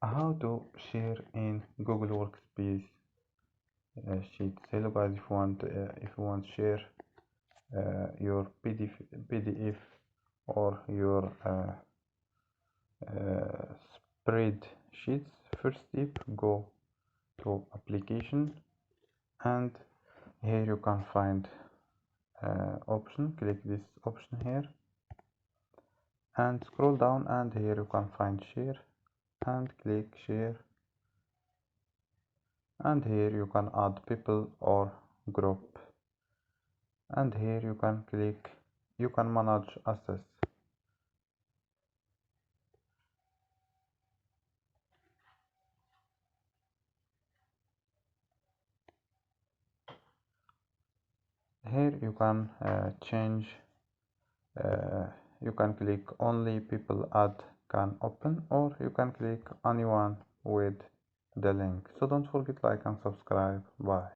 How to share in Google Workspace sheets. Hello guys, if you want to share your PDF or your spreadsheets, first step, go to application, and here you can find option. Click this option here and scroll down, and here you can find share, and click share, and here you can add people or group, and here you can click, you can manage access. Here you can change, uh, you can click only people add can open, or you can click anyone with the link. So don't forget like and subscribe. Bye.